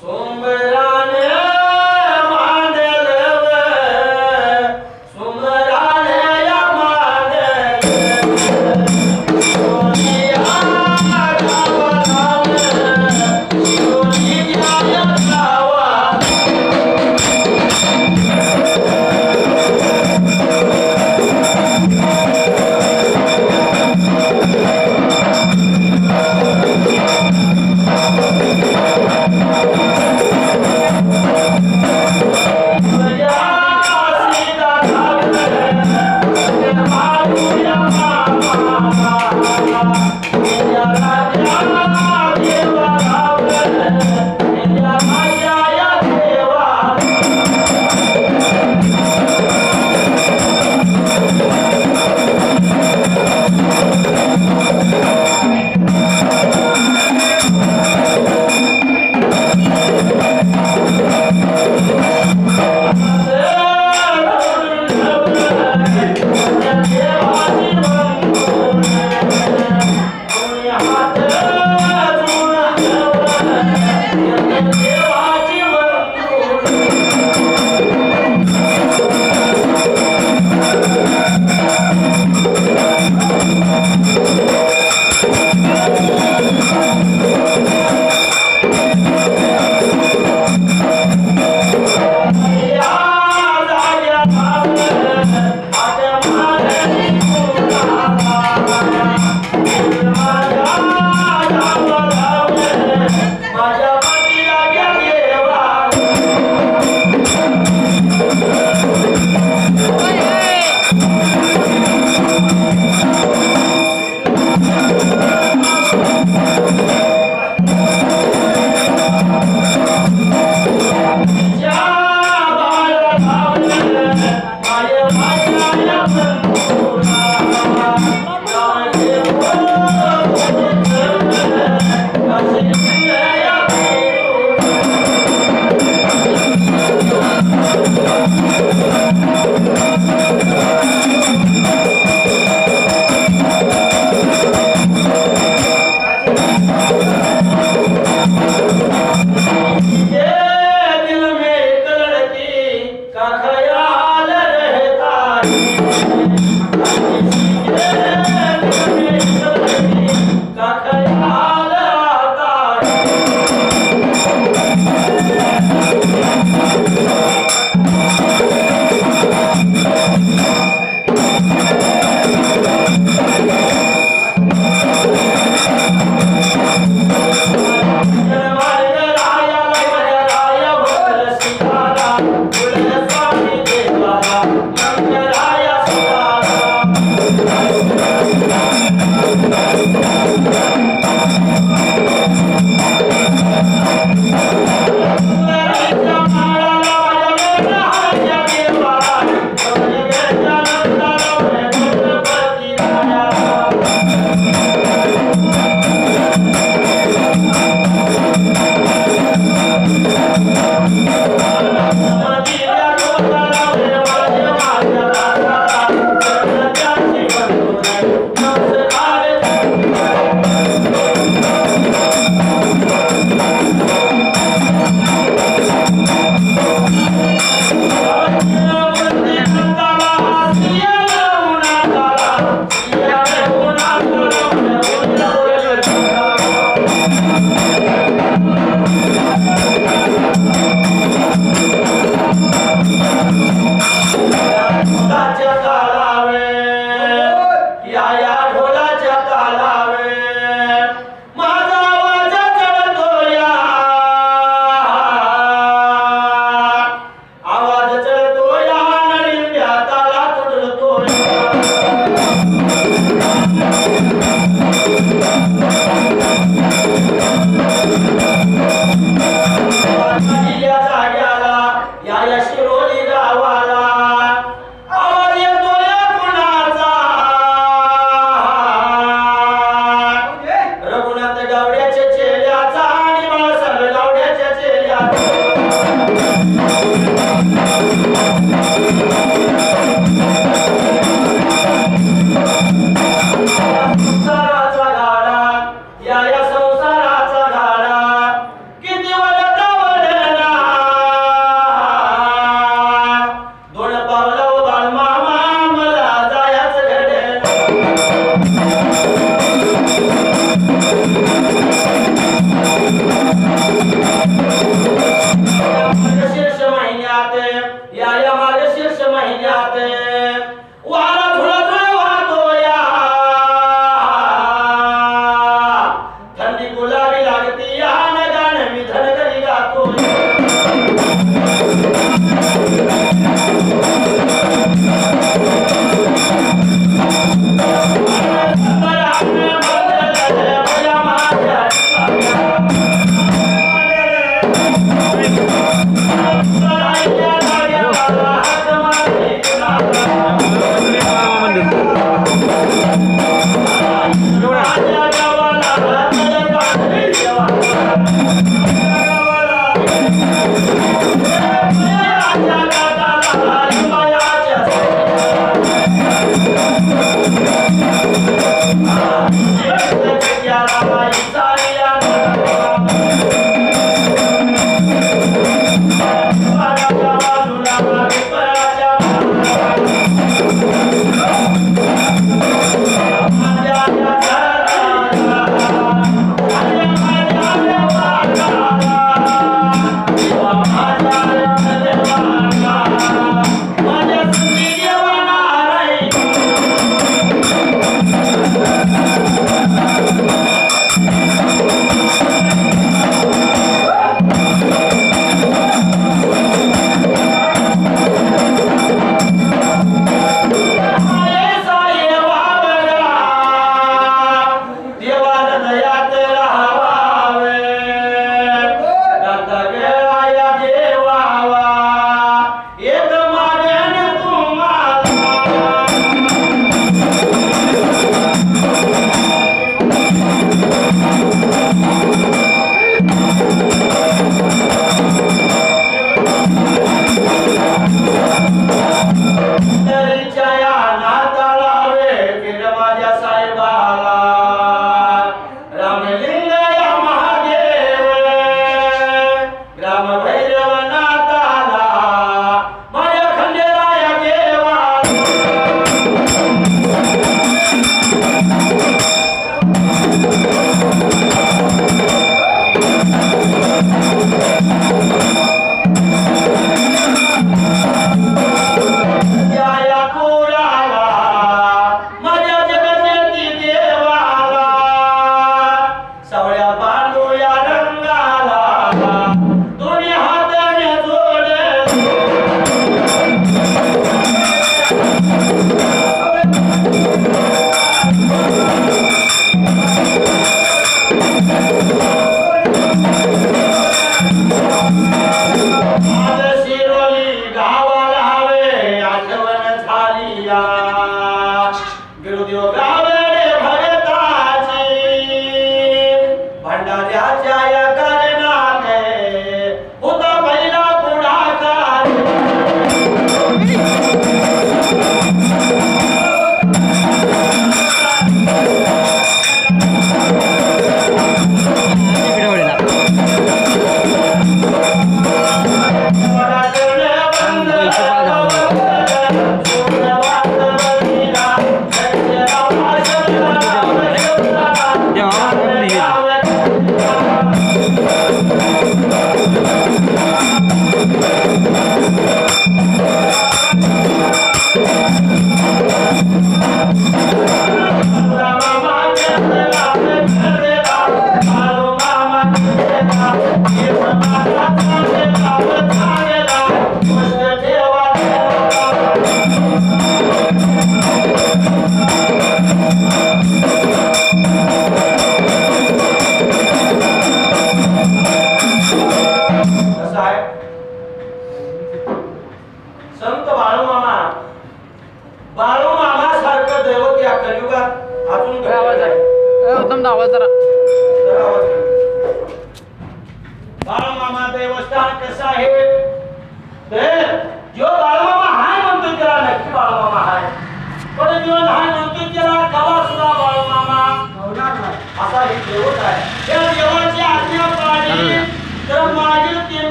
सोमराने मांडलव सोमराने या मांडलव सोनिया गावाला सोनिया या गावाला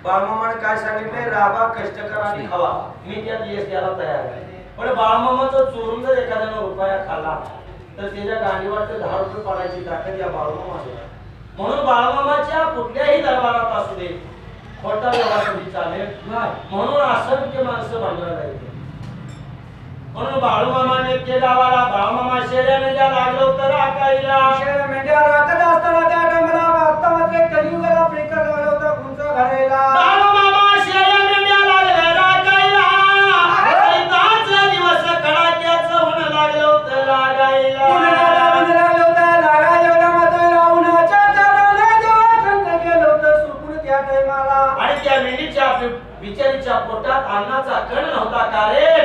बाळमामाने काय सांगितले, राबा कष्ट करा आणि खावा, मी त्यात यश द्यायला तयार आहे. पण बाळमामाचा चोरून जर एखाद्यानं रुपया खाल्ला तर त्याच्या गांडीवर 10 रुपये पडायची ताकद या बाळमामाला. म्हणून बाळमामाच्या कुठल्याही दरबारात असू दे खोटा व्यवहार कधी चालेल म्हणून असंख्य माणसं भांडणाला येते. म्हणून बाळूमामाने ते गावाला बाळूमामा शेऱ्या मेंढ्या लागलं होतं राखायला. शेऱ्या मेंढ्या राखत असताना त्या टायमाला आता मात्र कलियुगाला प्रेकर झालं होतं कुंचा घालायला. बाळूमामा शेऱ्या मेंढ्या लागलं राखायला. ताच दिवस कडाक्याचं ऊन लागलं होतं लागायला. ऊन लागलं होतं लागायला. एवढा मात्र उन्हाच्या ताराने जेव्हा थंड गेलं होतं सुकून त्या टायमाला. आणि त्या मेंढीच्या बिचारीच्या पोटात अन्नाचा कण नव्हता का रे.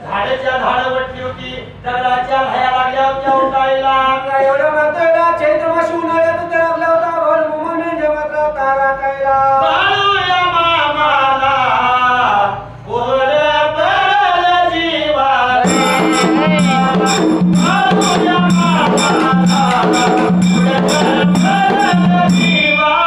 झाडाच्या झाडं वटली होती, दगडाच्या लह्या लागल्या होत्या उठायला. एवढं मात्र चैत्र मासी उन्हाळ्यात त्या लागला होता बाळूमामा मेंढ्या मात्र तारा खायला. बाळूया मामाला गोड पडलं जीवाला. बाळूया मामाला गोड पडलं जीवाला.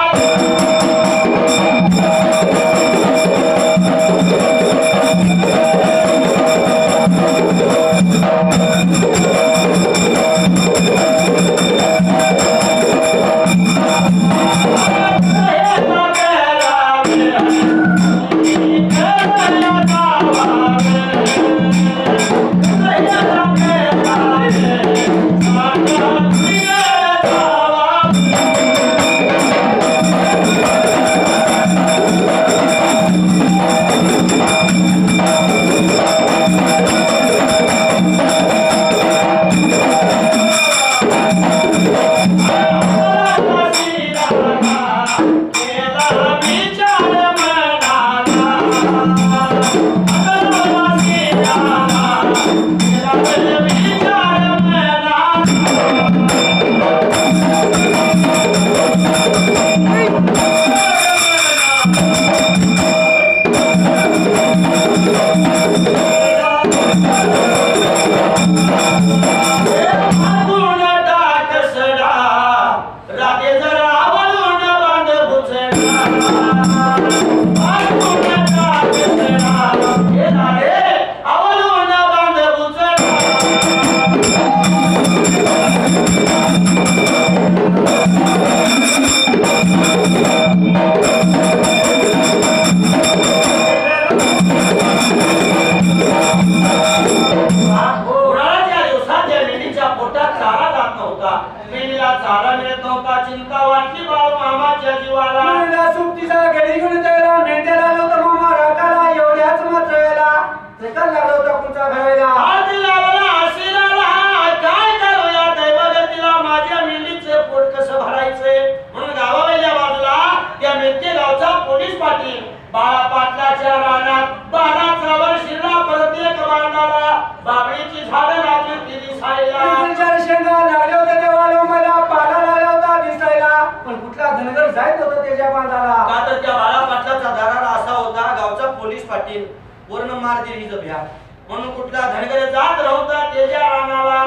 म्हणून कुठला धनगरे जात राहता त्याच्या रानाला.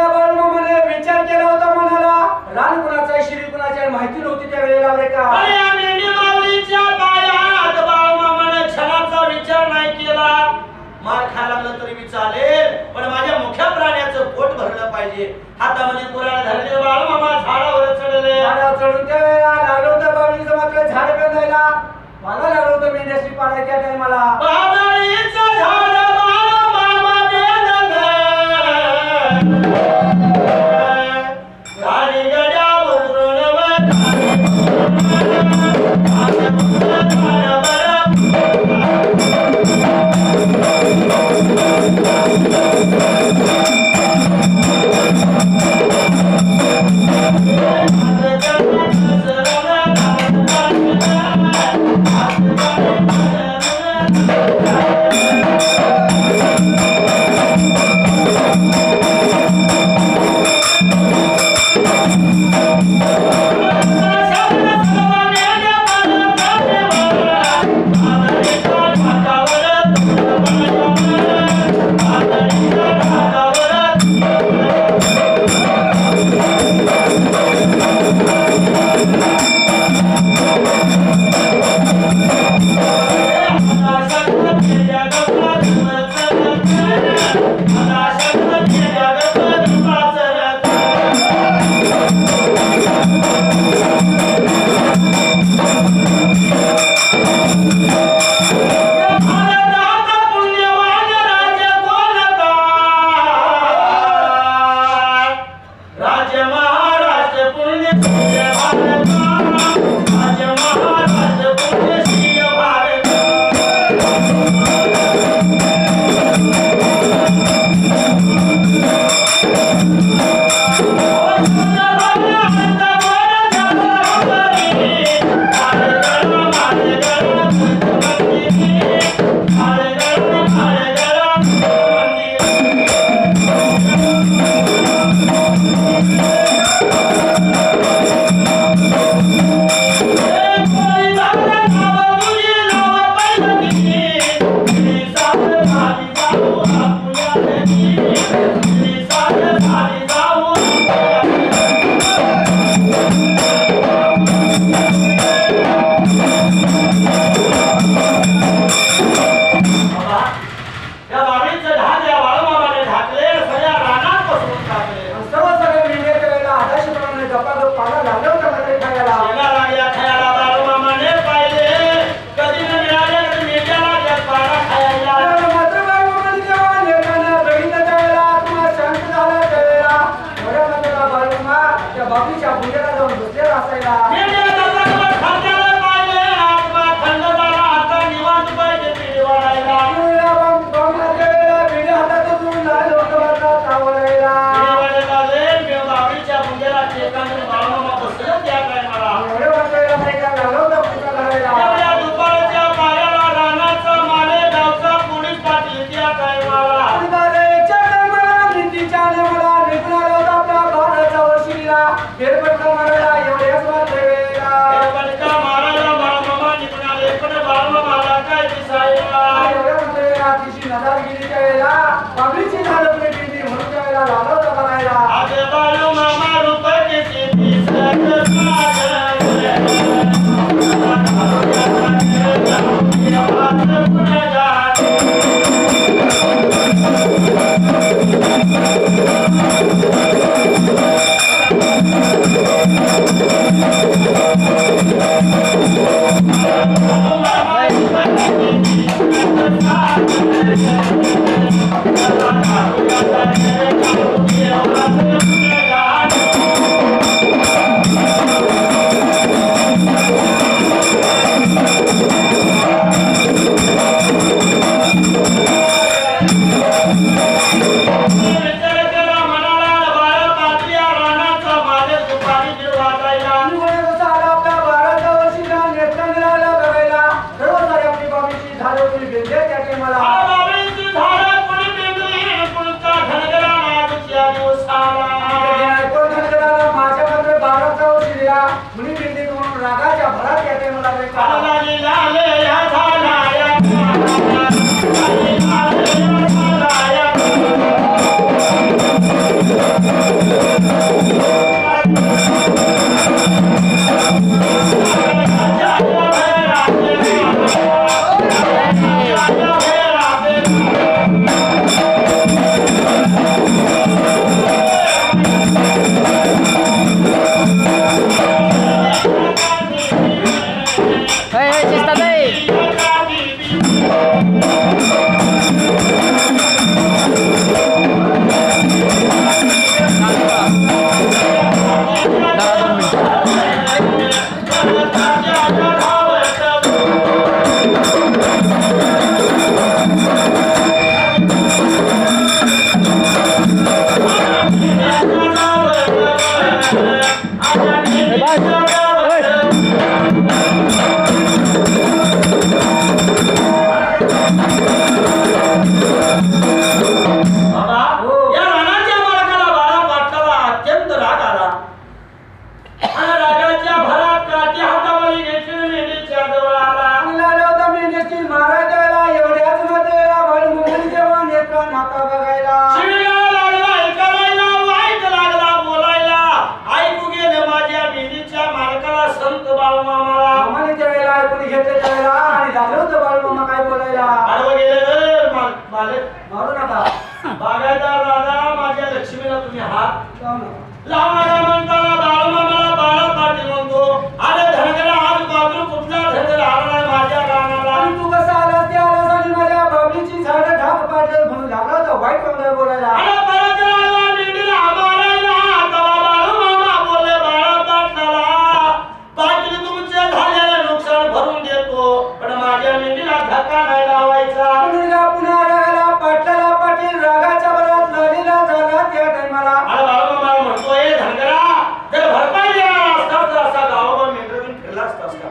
बाळूमामाने विचार केला होता मनाला, रान कुणाचा शिरी कुणाची माहिती नव्हती त्या वेळेला रे का. मेंढी माऊलीच्या पायात बाळूमामाने क्षणाचा विचार नाही केला. मार खायला लागलं तरी मी चालेल पण माझ्या मुख्य प्राण्याचं पोट भरलं पाहिजे. हातामध्ये कुऱ्हाड धरले बाळूमामा झाडावर चढले. झाडावर चढून त्या वेळेला लागलं होतं बाळूचं मात्र झाड पेंदायला. मला लागलं होतं मेंढ्याची पाडायची त्या टायमाला बाबळीचं झाड बाळ मामा गेलं गाडी गड्या उतरून झालं लागलं होतं बाळमामा काय बोलायला. आडवं गेले रे मालक. मारू नका. बागायतदार राजा माझ्या लक्ष्मीला तुम्ही हात जाऊ नका. लावणाऱ्या म्हणताना बाळमामाला बाळा पाटील म्हणतो. अरे धनगरा आज बाजू कुठला धनगर आला नाही माझ्या रानाला. आणि तू कसा आलास ते आलास आणि माझ्या बाबलीची झाडं ढाक पाडलं म्हणून लागला होता वाईट तोंडाने बोलायला. अरे परत राजा मेंढीला मारायला तेव्हा बाळमामा बोलले बाळा पाटलाला पाटील तुमचे झालेलं नुकसान भरून देतो पण माझ्या मेंढीला धक्का नाही लावायचा. मुलगा पुन्हा रागाला पाटलाला पाटील रागाच्या भरात लालीला झाला त्या टायमाला. अरे बाळमामा म्हणतोय धनगरा जर भरपाई देणार असतास तर असा गावावर मेंढर घेऊन फिरला असतास का.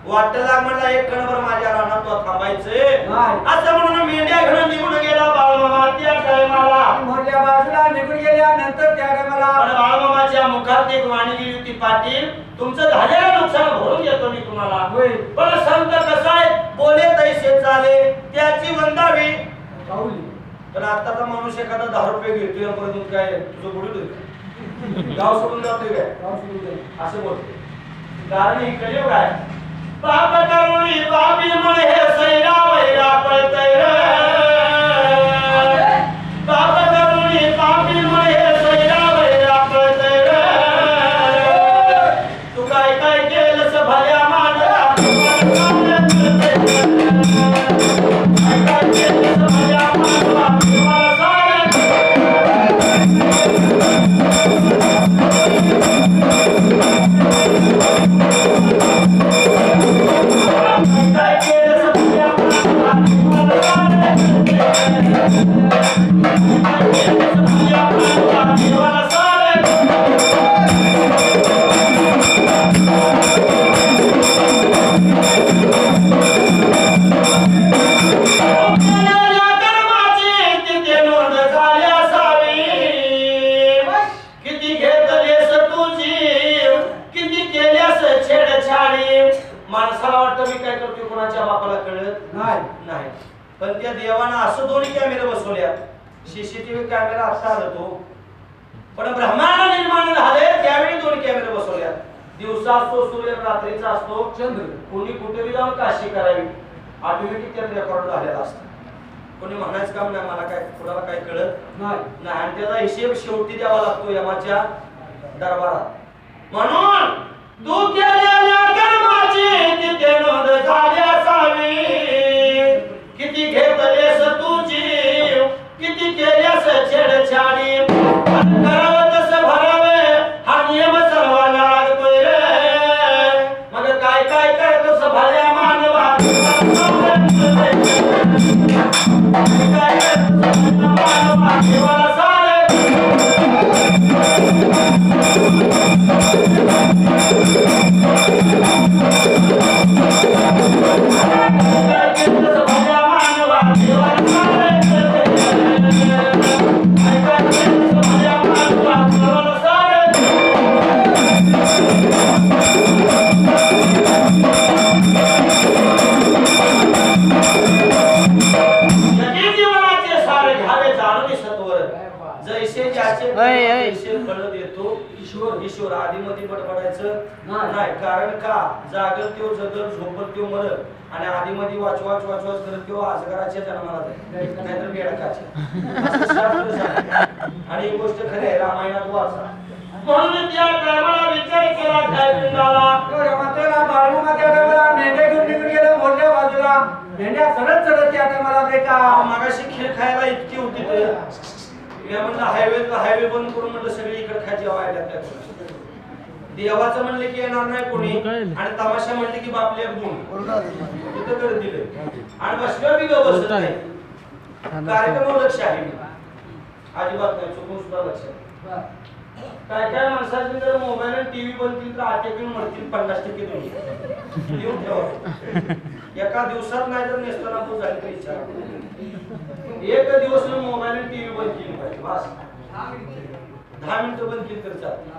वाटेला म्हणला एक कणभर माझ्या रानात तो थांबायचे नाही. असं म्हणून मेंढ्या घेऊन निघून गेला बाळमामा त्या टायमाला. मोठ्या बाजूला निघून गेल्यानंतर त्या टायमाला पण बाळमामाच्या मुखात एक वाणी गेली होती. पाटील तुमचं झालेलं नुकसान भरून देतो मी तुम्हाला. होय. पण संत कसाय बोले तैसे चाले त्याची वंदावी. पाऊली. पण आताचा माणूस एखादा 10 रुपये घेतोय परंतु काय तुझं बुडील गाव सोडून जातोय काय गाव सोडून गेलं. असं बोलतो. कारण ही कलियुग आहे. पाप करुणी पापी म्हणे हे सैरा वैरा पळतय रे. पाप करुणी पापी म्हणे हे सैरा वैरा पळतय रे. तू काय काय केलंस भल्या मानवा काय काय केलंस भल्या मानवा तुम्हाला सांगेन. काय केलंस भल्या मानवा तुम्हाला सांगेन. काय केलंस भल्या मानवा तुम्हाला सांगेन. केलेल्या कर्माची तिथे नोंद झाली असावी. किती घेतलेस तू जीव किती केल्यास छेडछाडी. माणसाला वाटतं मी काय करतोय कोणाच्या बापाला कळत नाही. पण त्या देवानं असं 2 कॅमेरे बसवल्या. सीसीटीव्ही कॅमेरा आता आला तो. पण ब्रह्मांड निर्माण झाले त्यावेळी 2 कॅमेरे बसवल्या. दिवसा असतो सूर्य रात्रीचा असतो चंद्र. कोणी कुठेही जाऊन काशी करावी ऑटोमॅटिक त्यात रेकॉर्ड झालेला असतो. कोणी म्हणायचं काम नाही मला काय कुणाला काय कळत नाही. आणि त्याचा हिशेब शेवटी द्यावा लागतो यमाच्या दरबारात. म्हणून तू केलेल्या कर्माची तिथे नोंद झाली असावी. किती घेतलेस तू जीव किती केल्यास छेडछाडी. करावं तसं भरावे हा नियम सर्वांना लागतोय रे. मग काय काय करतोस भल्या मानवा काय करतोस भल्या मानवा देवाला सांगेन. काय केलंस भल्या मानवा देवाला सांगेन. काय केलंस भल्या मानवा देवाला सांगेन. जगी जीवनाचे सारे घ्यावे जाणून सत्वर. जैसे ज्याचे तैसे फळ देतो ईश्वर. आधीमध्ये बडबडायचं नाही. कारण का जागल त्यो जगल झोपल त्यो मरल आणि आधीमध्ये वाचवाच करत त्यो आजगराच्या जन्माला जाईल नाहीतर बेडकाच्या. असं शास्त्र सांगतं. आणि ही गोष्ट खरी आहे रामायणात वाचा. म्हणून त्या टायमाला विचार केला काय पिंडाला. मातेला बाळमामा त्या टायमाला मेंढ्या घेऊन निघून गेलं मोठ्या बाजूला. मेंढ्या चढत त्या टायमाला ब्रेका. मागाशी खीर खायला इतकी होती तर मी म्हणलं हायवे बंद करून म्हणलं सगळी इकडे खायची व्हायला. देवाचं म्हणले की येणार नाही कोणी आणि तमाशा म्हणले की बापले तिथं कर दिले आणि बसल्यावर बी गप बसत नाही. कार्यक्रमावर लक्ष आहे अजिबात नाही. चुकून सुद्धा लक्ष आहे. काय काय माणसाचे जर मोबाईल आणि टीव्ही बंद केली तर आटेकून मरतील 50% तुम्ही येऊन ठेवा. एका दिवसात नाही तर नेसताना तो झाली तर इच्छा. एक दिवस मोबाईल आणि टीव्ही बंद केली पाहिजे बस. 10 मिनिटं बंद केली तर चालते.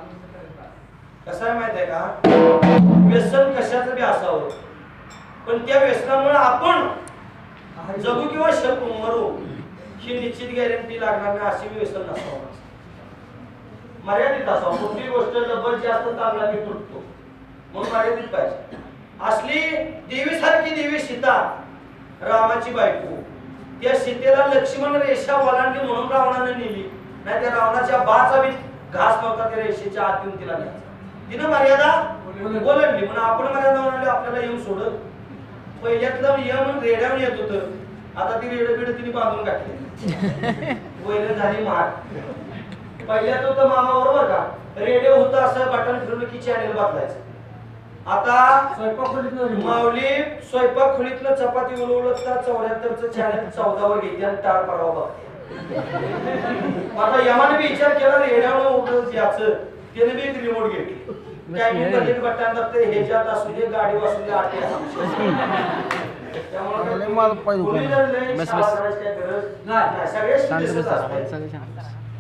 कसं आहे माहिती आहे का व्यसन कशाचं बी असावं पण त्या व्यसनामुळे आपण जगू किंवा शकू मरू ही निश्चित गॅरंटी लागणार नाही. अशी व्यसन नसावं. मर्यादित असावं. कुठली गोष्ट जबरदस्त चांगला की तुटतो म्हणून मर्यादित पाहिजे. असली देवीसारखी देवी सीता रामाची बायको, त्या सीतेला लक्ष्मण रेषा ओलांडली म्हणून रावणाने नेली, नाही त्या रावणाच्या बाचा बी घास नव्हता त्या रेषेच्या आत येऊन तिला न्यायचा. तिनं मर्यादा ओलांडली म्हणून आपण मर्यादा ओलांडली आपल्याला येऊन सोडत. पहिल्यातलं यम रेड्यावर येत होतं, आता ती रेड बिड तिने बांधून टाकली. वैर झाली महाग. पहिल्यात होतं मामा बरोबर का, रेडिओ होतं असं बटन फिरवलं की चॅनेल बदलायचं. आता माऊली स्वयंपाक खोलीतलं चपाती उलवलं तर 74चं चॅनल 14 वर घेते आणि टाळ पडावा बघते. आता यमाने बी विचार केला रेड्यावर उठत याचं, त्याने बी एक रिमोट घेतली. टायमिंग बजेट बटन दाबते, ह्याच्यात असू दे गाडी असू दे आटे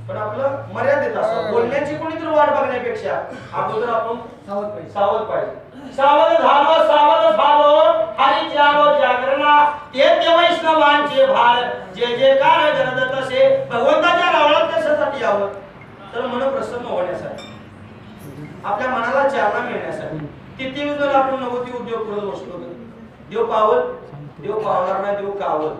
पण आपलं मर्यादित असतं. बोलण्याची कोणीतरी वाट बघण्यापेक्षा अगोदर आपण सावध पाहिजे. सावध झालो हरी आलो जागरणा, ते वैष्णवांचे भाळ जे जे कार करत तसे भगवंताच्या रावळात कशासाठी यावं, तर मन प्रसन्न होण्यासाठी, आपल्या मनाला चालना मिळण्यासाठी. किती जर आपण नवती उद्योग करत बसलो तर देव पावल, देव पावणार नाही, देव कावल,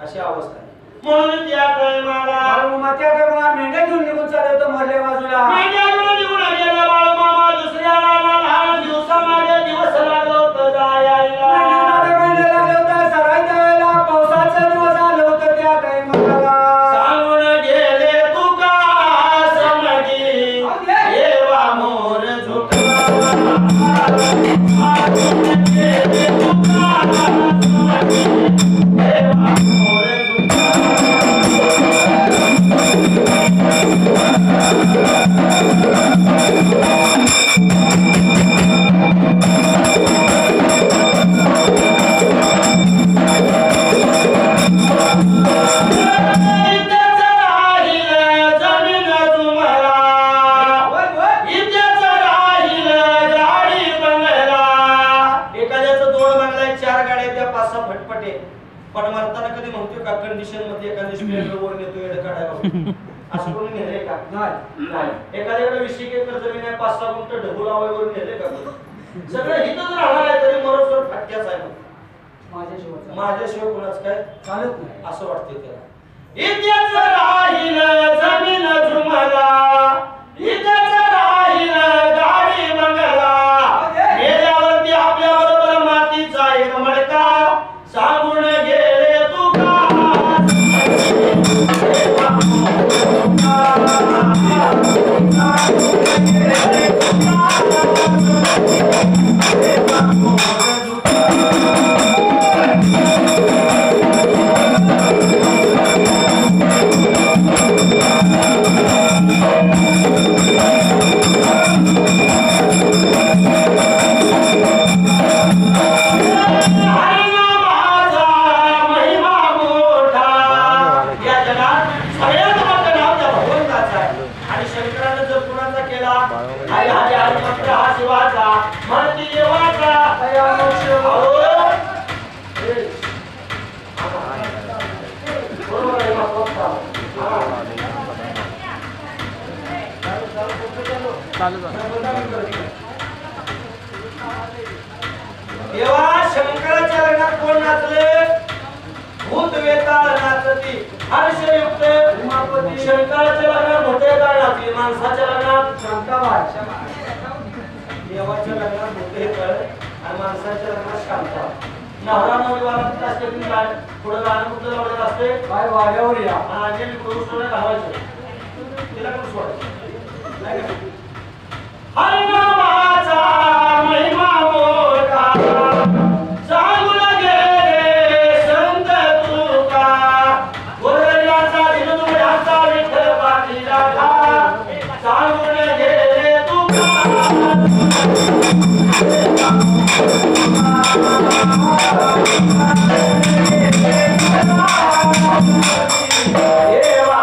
अशी अवस्था आहे. म्हणून त्या टायमाला मेंढ्या घेऊन निघून चालले होतं मधल्या बाजूला. मेंढ्या घेऊन निघून गेला बाळ मामा. दुसऱ्या लहान दिवसामध्ये दिवस लागलो होतं जायला. मेंढ्या लागले होतं सराई जायला. पावसाचा दिवस आलं होतं त्या टायमाला. सांगून गेले तुका समधी देवा मोर झुकला. सांगून गेले तुका समधी देवा मोर पण मरताना कधी म्हणतो का कंडिशन मध्ये एखादी स्प्लेंडर वर नेतो एवढं काढायला असं कोणी नेले का? नाही. एखाद्याकडे 20 एकर जमीन आहे, 5-6 गुंठ ढबू लावायवर नेले का? सगळं हिथंच राहणार आहे तरी मरोजवर फटक्याच आहे. माझ्याशिवाय कोणाच काय चालत नाही असं वाटते त्याला. इथेच राहील जमीन जुमला, इथेच राहील गाडी बंगला, गेल्यावरती आपल्या बरोबर मातीचा एक मडका. सांगून गेले तुका देवा शंकराच्या लग्नात कोण नाचले? भूत वेताळ नाचती हर्षयुक्त उमापती. शंकराच्या लग्नात भूत वेताळ नाचली, माणसाच्या लग्नात शांताबाई. देवाच्या लग्नात भूत वेताळ आणि माणसाच्या लग्नात शांता. नवरा नवरीवाला असते की काय पुढे गाणं कुठलं लावलेलं असते काय वाड्यावर या आणि पुरुष सोडा घालायचं तिला पण सोडायचं नाही का? हरिनामाचा महिमा मोठा सांगून गेले संत तुका. गोरगरिबाचा दिनदुबळ्याचा विठ्ठल पाठी राधा सांगून गेले तुका. देवा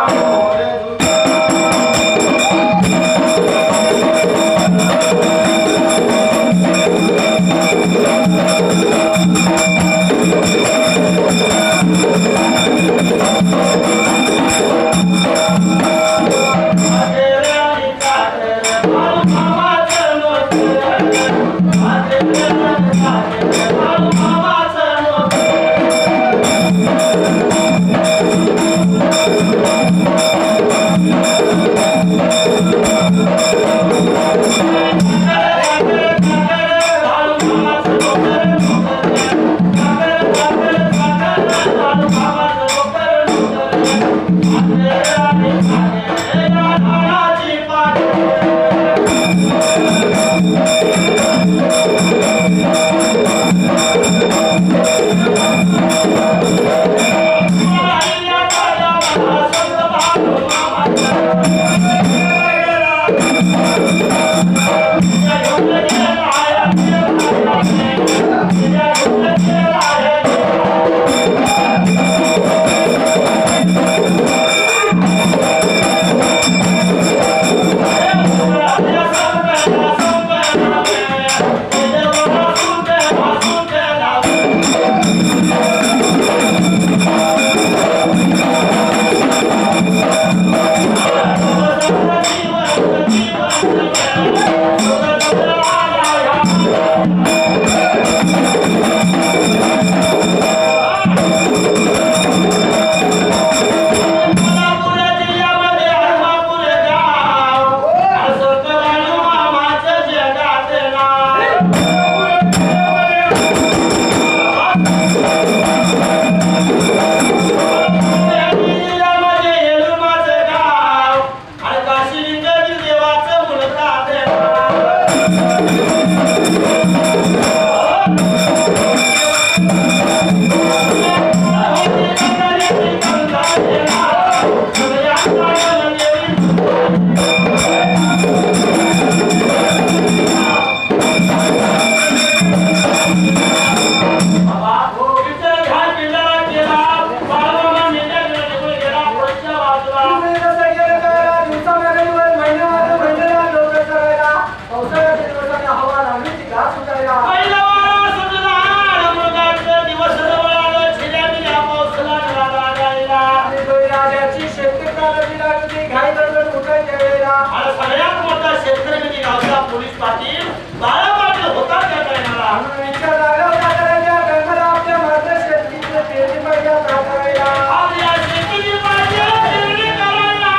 शेतकरी म्हणजे गावचा पोलीस पाटील बाळा पाटील होता त्या टायमाला. इतका जागा होता करायच्या टायमाला आपल्या मात्र शेतीचं पेरणी पाहिजे करायला. आपल्या शेतीची पाहिजे पेरणी करायला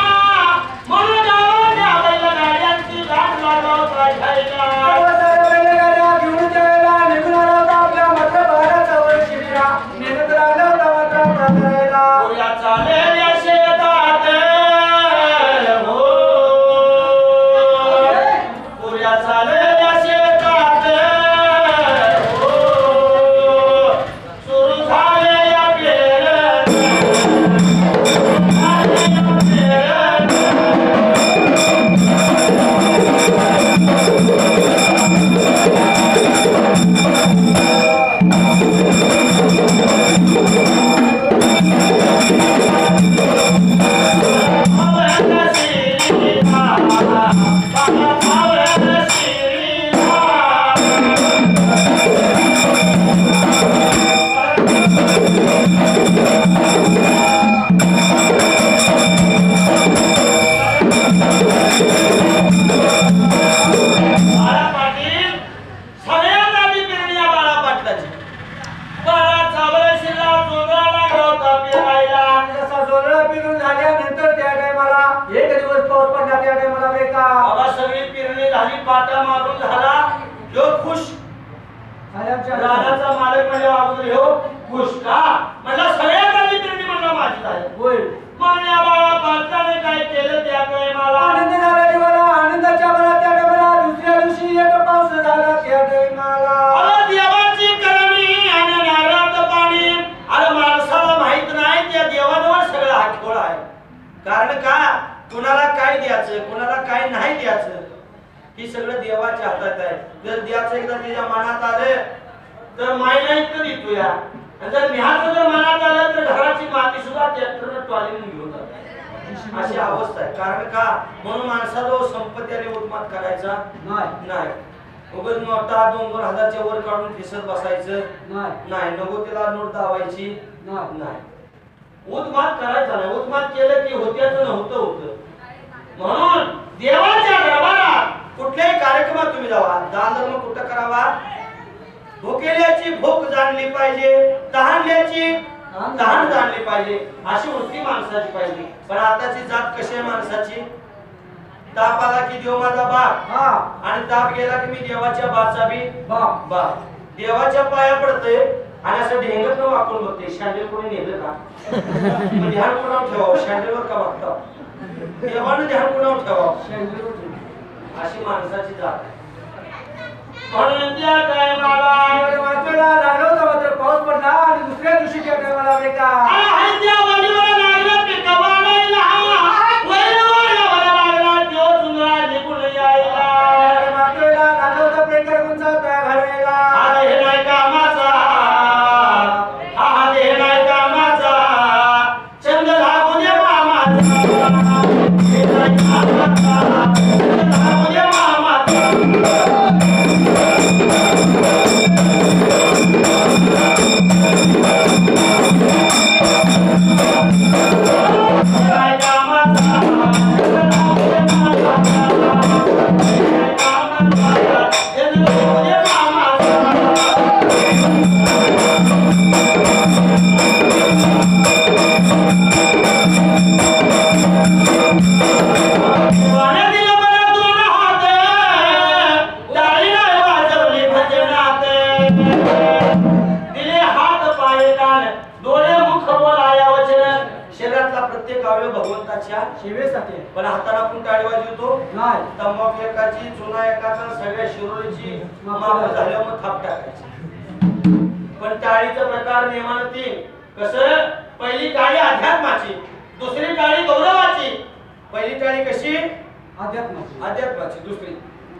म्हणून गावाने आपल्याला गाड्यांची गाठ लागाव पाहिजेला. साऱ्या बैलगाड्या घेऊन जायला निघून आला होता आपल्या मात्र बाळाचा वर शिबिरा मेहनत लागला होता मात्र करायला. पुऱ्या चालेल्या शेतात हो पुऱ्या चालेल्या शेतात हो सुरू झालेल्या पेरण्या पाटा मारून झाला ह्यो खुश. राजाचा मालक म्हणजे अगोदर ह्यो खुश का म्हणला सगळ्यात आधी पेरणी म्हणला माझी आहे. होय मान्या बाळा पाटलाने काय केलं त्या काय मला आनंद झाला जीवाला आनंदाच्या मला त्या टायमाला दुसऱ्या दिवशी एक पाऊस झाला त्या टायमाला. अरे देवाची करणी आणि नारळाचं पाणी. अरे माणसाला माहित नाही त्या देवाजवळ सगळं हा खेळ आहे. कारण का कुणाला काय द्यायचं कुणाला काय नाही द्यायचं ही सगळं देवाच्या हातात आहे. जर द्यायचं एकदा त्याच्या मनात आलं तर माय नाही तर देतो या. आणि जर न्याहाचं जर मनात आलं तर घराची माती सुद्धा ट्रॅक्टरनं टॉलीने घेऊन जातात. अशी अवस्था आहे. कारण का म्हणून माणसाजवळ संपत्ती आणि उत्मात करायचा नाही. उगाच नोटा 2-2 हजारच्या वर काढून फिसत बसायचं नाही. नको त्याला नोट दावायची नाही. उत्मात करायचा नाही. उत्मात केलं की होत्याचं नव्हतं होतं. म्हणून देवाच्या दरबारात कुठल्याही कार्यक्रमात तुम्ही जावा दान धर्म कुठं करावा. भुकेल्याची भूक जाणली पाहिजे तहानल्याची तहान जाणली पाहिजे अशी वृत्ती माणसाची पाहिजे. पण आताची जात कशी आहे माणसाची ताप आला की देव माझा बाप आणि ताप गेला की मी देवाच्या बाचा बी बाप. देवाच्या पाया पडतंय आणि असं ढेंगत न वाकून बघते शँडल कोणी नेलं का ध्यान कोणावर ठेवावं शँडलवर का बघता देवानं ध्यान कोणावर ठेवावं अशी माणसाची जात आहे. म्हणून त्या टायमाला वाचला लागला होता मात्र पाऊस पडला आणि दुसऱ्या दिवशी त्या टायमाला बेका त्या वाडीवर लागला पिकवायला वैरवाड्यावर लागला त्यो चुंदरा निघून यायला. मात्र लागला होता प्रेकर कोणचा त्या घालायला. अरे हे नाही कामाचा हा हे नाही कामाचा चंद लागू दे मामाचा हे नाही कामाचा चंद लागू दे मामाचा. शिवेसाठी पण हाताला आपण टाळी वाजवतो नाही. तंबाखू एकाची चुना एकाचा सगळ्या शिरोळीची माप झाल्यावर मग थाप टाकायची. पण टाळीचा प्रकार नियमानं 3. कसं पहिली टाळी अध्यात्माची दुसरी टाळी गौरवाची. पहिली टाळी कशी अध्यात्माची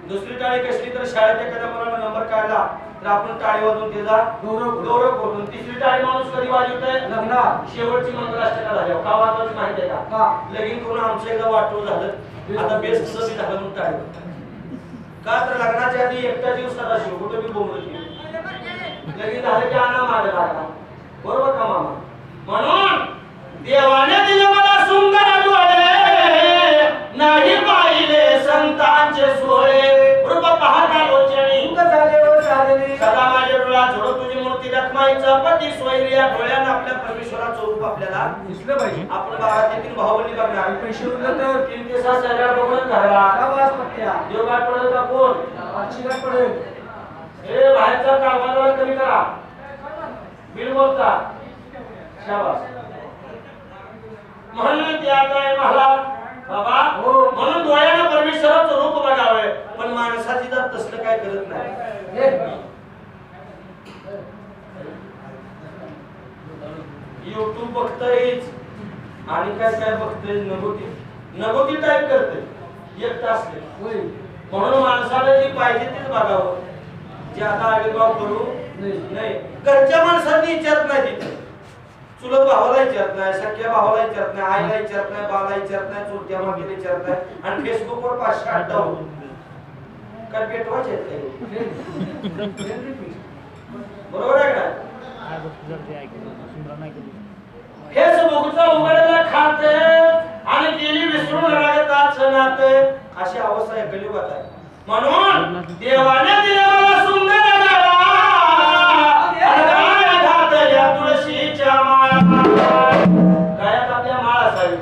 दुसरी टाळी कसली तर शाळेत एखाद्या मुलाला नंबर काढला तर आपण टाळी वाजवून त्याचा गौरव करतो. तिसरी टाळी माणूस कधी वाजवतोय लग्नात शेवटची मंगलाष्टका झाल्यावर का वाजवायची माहिती आहे का लगीन करून आमचं एकदा वाटो झालं आता बेस्ट कसं झालं म्हणून टाळी का तर लग्नाच्या आधी एकटा जीव सदाशिव कुठे मी बोलतो लगीन झालं की आणा मागे लागला बरोबर का मामा. म्हणून देवाने दिले मला सुंदर डोळे नाही पाहिले संतांचे या डोळ्यानं आपल्या परमेश्वराचं रूप आपल्याला दिसलं पाहिजे. आपण बारातीतील भावबंदी बघणार. पैसे उरलं तर 3 दिवसात शरीरात बघून घाला. आवाज पट्ट्या देव गाठ पडेल का कोण? पाचशे पडेल. हे बाहेरचा कारभार कमी करा. बिल बोलता शाबास. म्हणून त्या काय मला बाबा हो. म्हणून डोळ्यानं परमेश्वराचं रूप बघावे, पण माणसाची जर तसलं काय करत नाही. YouTube बघतायच आणि काय काय बघतोय, नगोती टाईप करते एक तास. म्हणून माणसाला जी पाहिजे तेच बघावं. जे आता आविर्भाव करू नाही. घरच्या माणसांनी विचारत नाही, तिथे चुलत भावाला विचारत नाही, सख्या भावाला विचारत नाही, आईला विचारत नाही, बाला विचारत नाही, चुलत्या मागेला विचारत नाही. आणि फेसबुकवर 500 अड्डा होतो. काय पेटवायचे बरोबर आहे का? फेसबुकचा उघडला खाते आणि गेली विसरून लागत नाते, अशी अवस्था आहे कलियुगात आहे. म्हणून देवाने दिला मला सुंदर तुळशीच्या माळा. गायात आपल्या माळ असावी.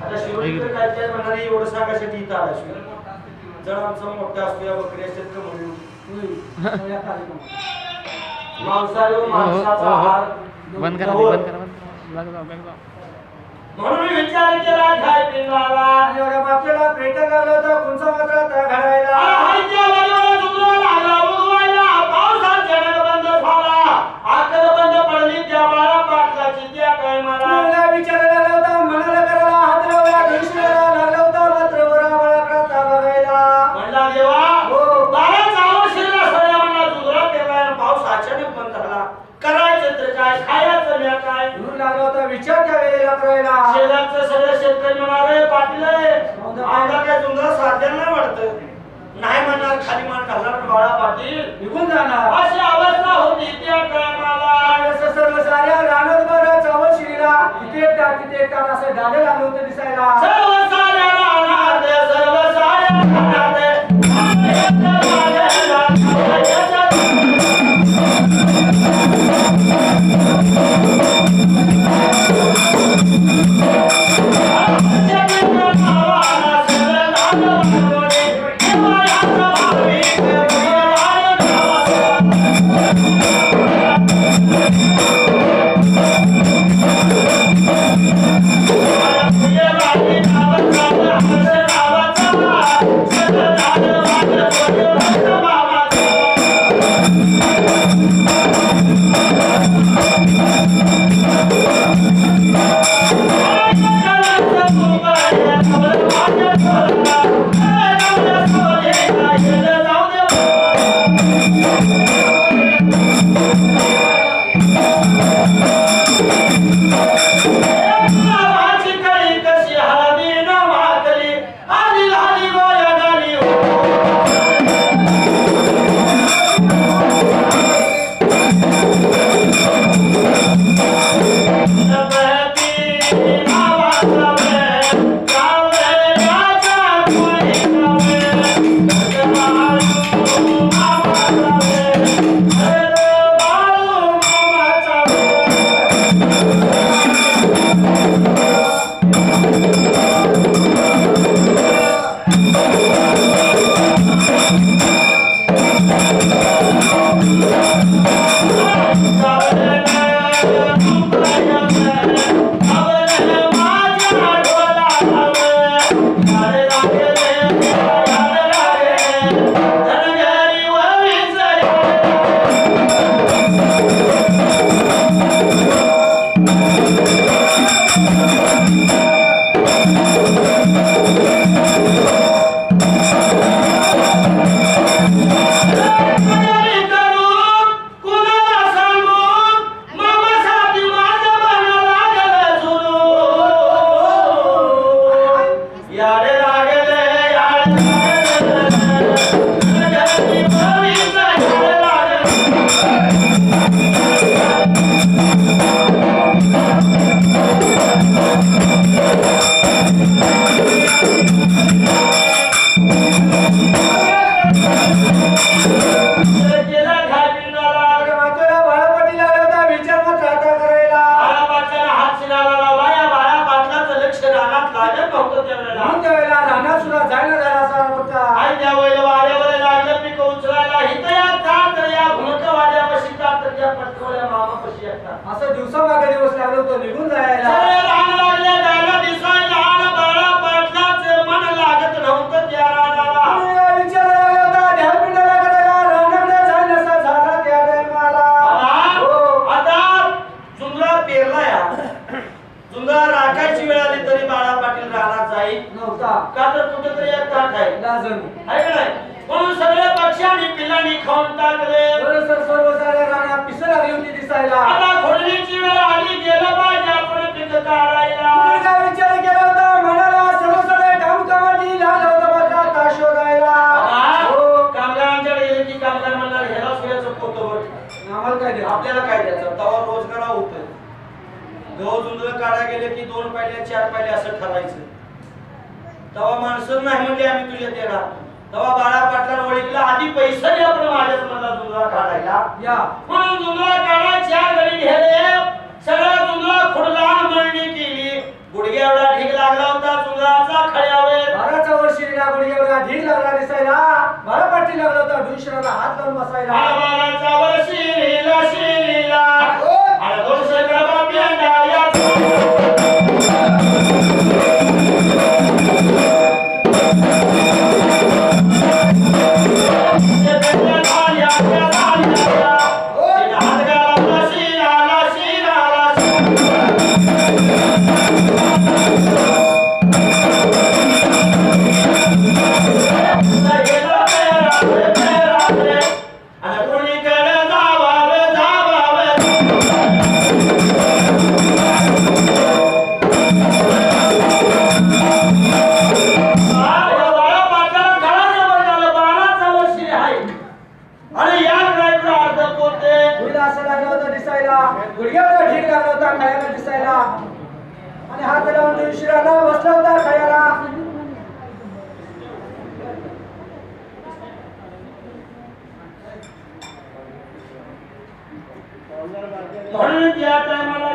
आता शिवलिंग काय काय म्हणाले एवढं सांगायसाठी इथं आला. जर आमचा मोठा असतो या बकरी असतात का म्हणून मांसाहारी माणसाचा आहार बंद करा म्हणून विचार केला काय पिंगाला एवढ्या बापल्याला पेटन लागलं होतं कोणचा मात्र त्या घडायला हायच्या बाजूला जुगला लागला उगवायला पावसात जग बंद झाला. आकल बंद पडली त्या बाळा पाटलाची त्या काय मला विचारायला लागला होता मनाला करायला हात लावला घुसण्याला लागला होता मात्र वरा बळाकडा बघायला म्हणला देवा हो. बाळाचा आवश्यक सगळ्या म्हणला जुगला केला पाऊस अचानक बंद झाला. करायचं तर काय, खायचं म्या काय म्हणून लागला होता विचार त्या वेळेला करायला. शेजारचं सगळं शेतकरी म्हणाले पाटील आमचा काय जुंगला साध्या नाही वाटत. नाही म्हणणार खाली मान घालणार बाळा पाटील निघून जाणार अशी अवस्था होती त्या टायमाला. असं सर्व साऱ्या रानात बरं चावल शिरीला तिथे एक टाक तिथे एक टाक असं डाले लागलं होतं दिसायला. सर्व साऱ्या रानात सर्व साऱ्या रानात Thank you. त्यावेळेला म्हणून त्यावेळेला रानात सुद्धा जायला झाला असा होता. आणि त्या वेळेला वाड्यावर लागलं पीक उचलायला हित या तात या भुणक वाड्यापाशी तात त्या पटकवल्या मामापाशी येतात. असं दिवसामागे दिवस लागलो तो निघून जायला. सगळे रान लागले जायला दिसायला आण बाळा पाटलाचे मन लागत नव्हतं त्या रानाला. विचार लागला होता ध्यानपिंडाला करायला रानाकडे जायला नसा झाला त्या टायमाला. आता जुंगला पेरला या जुंगला राखायची वेळ आली तरी बाळा पाटील रानात जाईल नव्हता. का तर कुठेतरी एक ताट आहे लाजून आहे का नाही. म्हणून सगळे पक्ष्यांनी पिल्लांनी खाऊन टाकले. सर्व साऱ्या रानात पिसं लागली होती दिसायला. आता खोडणीची वेळ आली गेलं पाहिजे आपण पीक काढायला. तुम्ही काय विचार केला होता म्हणाला सर्व सगळे कामकामाची लागला होता माझा आता शोधायला. कामगारांच्याकडे गेले की कामगार म्हणणार ह्याला सोयाचं पोतं बघ आम्हाला काय द्या आपल्याला काय द्यायचं तेव्हा रोजगार होतोय. गहू जुंजलं काढा गेले की 2 पायल्या 4 पायल्या असं ठरायचं. तेव्हा माणसं नाही म्हणले आम्ही तुझ्या देणार. तेव्हा बाळा पाटलांना ओळखला आधी पैसा द्या पण माझ्याच मला जुंजला काढायला या. म्हणून जुंजला काढायच्या घरी गेले. सगळा जुंजला खुडला मळणी केली. गुडघ्या एवढा ढीग लागला होता जुंजलाचा खळ्यावर. 12चा वर्षीला गुडघे एवढा ढीग लागला दिसायला. बाळा पाटील लागला होता डुंशराला हात लावून बसायला. 12चा वर्षीला शिला आणि 200 ग्राम पेंडा या गुडघ्याला ढीग लागला होता खायला दिसायला. आणि हात लावून डुंशराला बसला होता खायला. म्हणून त्या टायमाला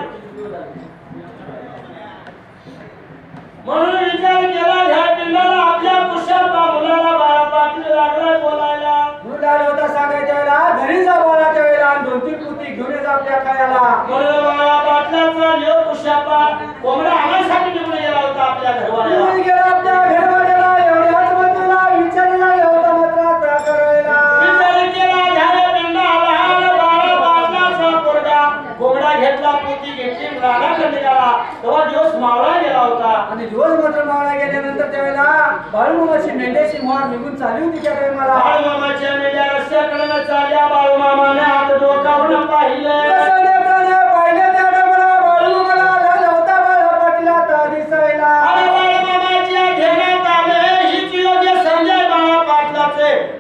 म्हणून विचार केला ह्या पिल्लाला आपल्या कुशाबा मुलाला बाळा पाटील लागलाय बोलायला. म्हणून लागला होता सांगायच्या वेळेला घरी जा बोलाच्या वेळेला 2-3 पुती घेऊन ये जा आपल्या खायला. म्हणून बाळा पाटलाचा लेव कुशाबा कोंबडा आणायसाठी निघून गेला होता आपल्या घरवाल्याला. निघून गेला आपल्या घरवाल्याला. एवढ्याच मताला विचार लागला होता मात्र करायला. विचार केला ह्या पिल्लाला बाळा पाटलाचा पोरगा कोंबडा घेतला पोती घेतली रानाकडे निघाला. तेव्हा दिवस मावळा गेला होता. आणि दिवस मात्र मावळा गेल्यानंतर त्यावेळेला बाळूमामाची मेंढ्याची मोहर निघून चालली होती त्या टायमाला. बाळूमामाच्या मेंढ्या रस्त्याकडे चालल्या. बाळूमामाने हात डोकावून पाहिले.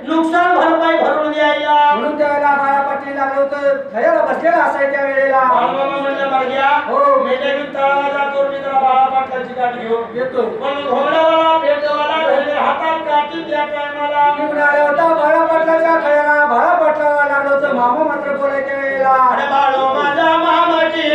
नुकसान भरपाई भरून द्यायला. म्हणून त्यावेळेला बाळा पाटील लागलं होतं खयाला बसलेला असाय त्या वेळेला. बाळूमामा म्हणले मार्ग्या हो मेंढ्या घेऊन तळाला जातो मी जरा बाळा पाटलाची गाठ घेऊन येतो. म्हणून घोंगडावाला पेटवाला घरी हातात काठी त्या टायमाला निघून आला होता बाळा पाटलाच्या खयाला. बाळा पाटलाला लागलं होतं मामा मात्र बोलायच्या वेळेला. अरे बाळो माझा मामाची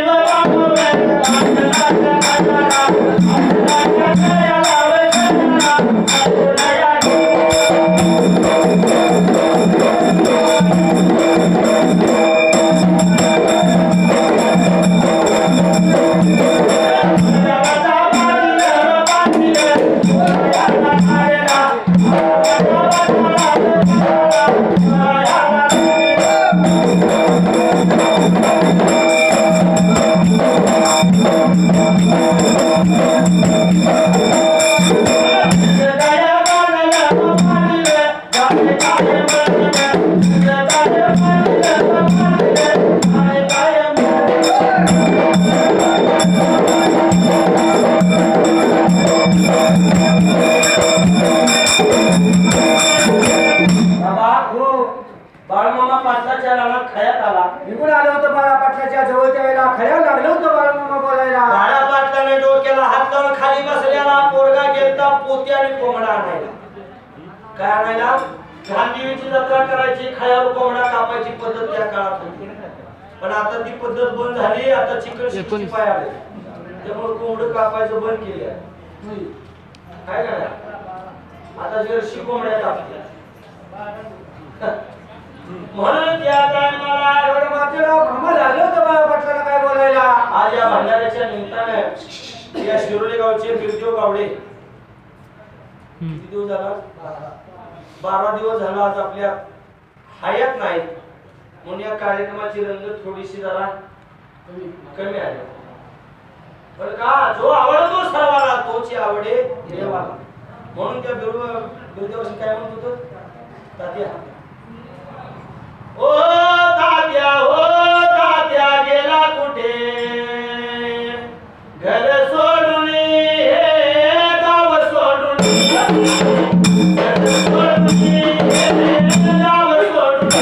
बाळूमामा पाटलाच्या रानात खयात आला. निघून आलं होतं बाळा पाटलाच्या जवळच्या वेळेला. खयाला लागलं होतं बाळूमामा बोलायला. बाळा पाटलाने डोक्याला हात लावून खाली बसलेला पोरगा गेलता पोती आणि कोंबडा आणायला. काय आणायला? गांधीची जत्रा करायची खयावर कोंबडा कापायची पद्धत त्या काळात होती. पण आता ती पद्धत बंद झाली. आता चिकन 65 आले त्यामुळे कोंबडं कापायचं बंद केलं. काय करा आता जर्सी कोंबड्या कापल्या म्हणून त्या टायमाला एवढं मात्र भ्रम झालं होतं बाळा पाटलाला काय बोलायला. आज या भंडाऱ्याच्या निमित्ताने या शिरोली गावचे बिरदेव गावडे किती दिवस झाला 12 दिवस झाला आज आपल्या हयात नाही म्हणून या कार्यक्रमाची रंगत थोडीशी जरा कमी आहे. पण का जो आवडतो सर्वाला तोची आवडे देवाला म्हणून त्या बिरदेवाशी काय म्हणत होतो तात्या ओ तात्या हो तात्या गेला कुठे घर सोडून हे गाव सोडून घर सोडून हे गाव सोडून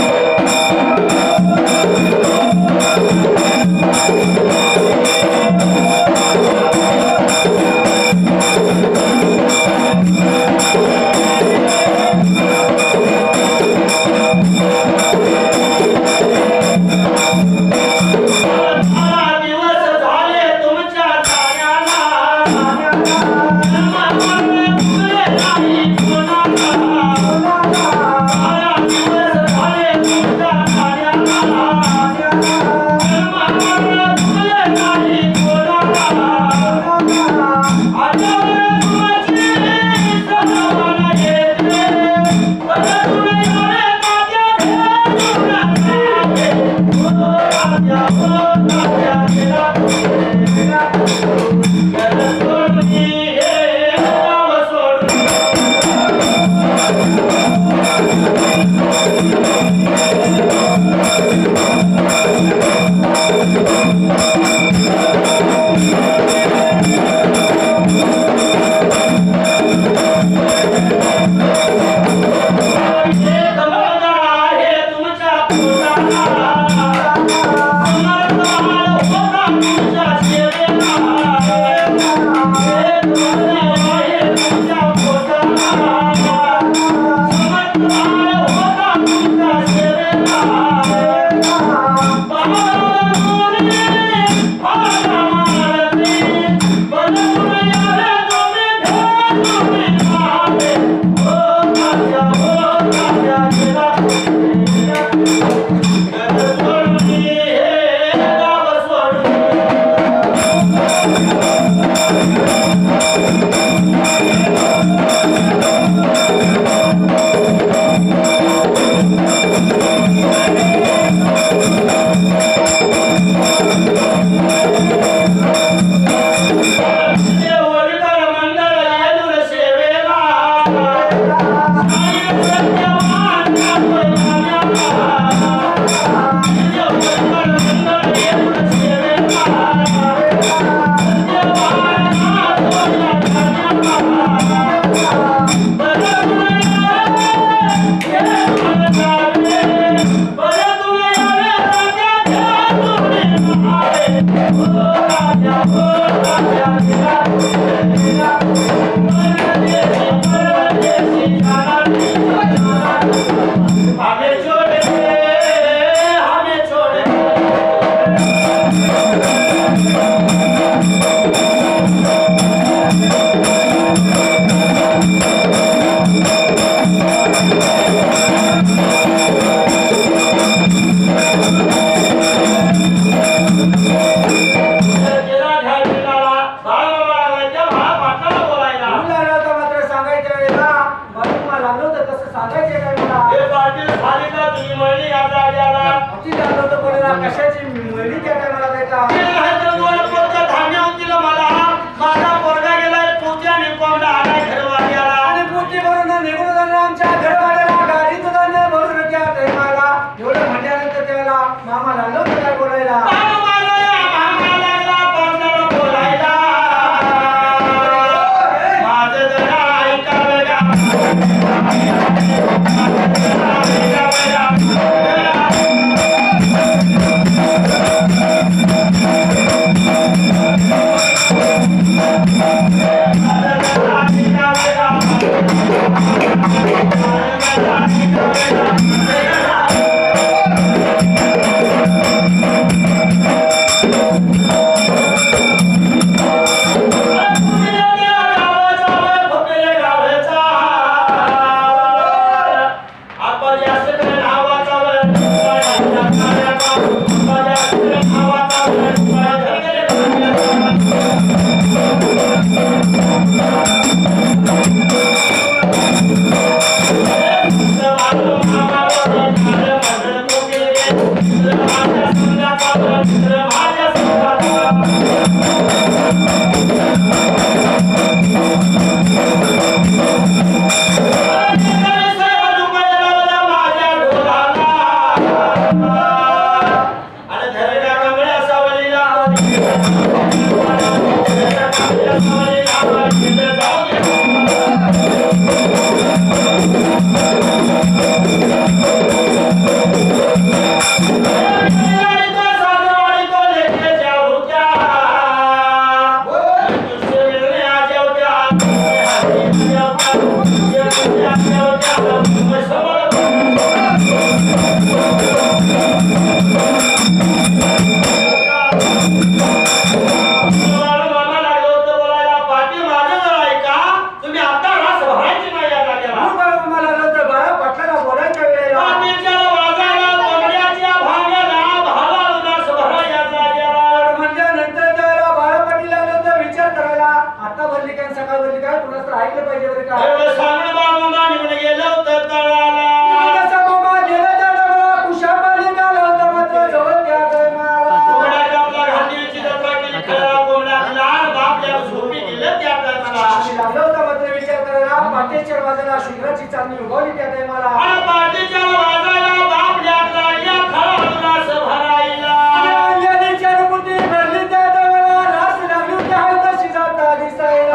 थोडं ऐकलं पाहिजे बरं का एवढं सांगणं बाळमामा निघून गेलं होतं तळाला कसं मामा गेलं त्या डबला कुशापाली गाला होता मात्र जवळ त्या टायमाला कोंबड्या कापला घाटीची जत्रा केली खेळाला कोंबड्या लहान बापल्या झोपी गेलं त्या टायमाला आम्ही लागलो होता मात्र विचार करायला पाटेच्या वाजाला शुक्राची चांदणी उगवली त्या टायमाला आणि पाठीच्या वाजाला बापल्या या खळा रास भरायला अंजनीच्या रुपती भरली त्या टायमाला रास लागली होती हाय तशी जाता दिसायला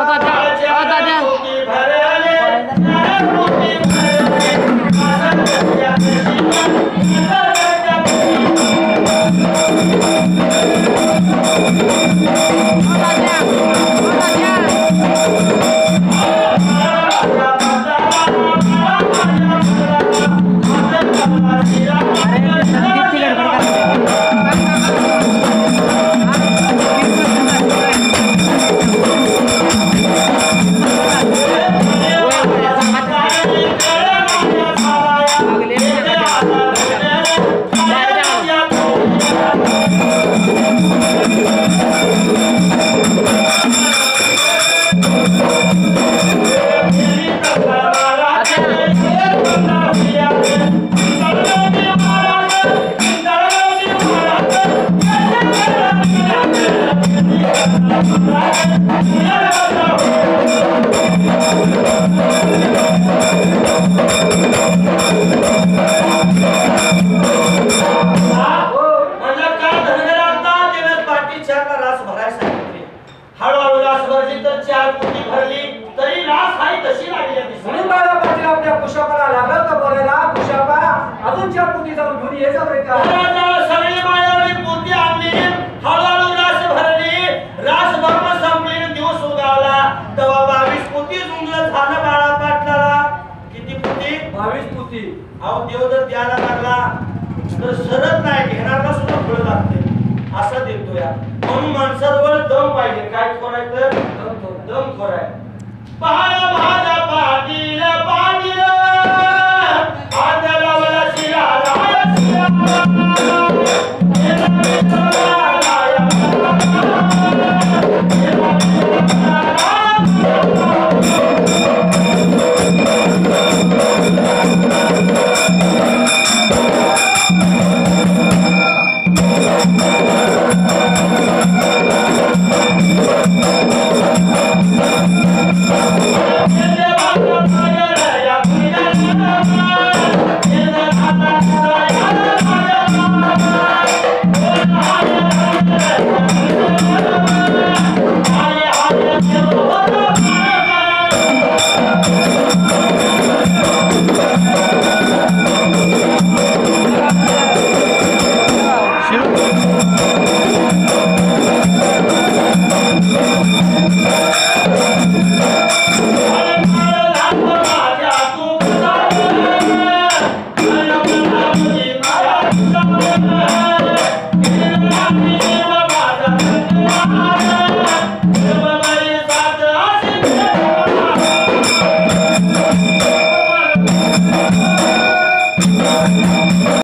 पोती भरले पोती भरले असं असा देतोय म्हणून माणसाजवळ दम पाहिजे काय खोरायचं दम खोराय पहाडा माझा पाटील पाटील आदलावला शिराला Yeah.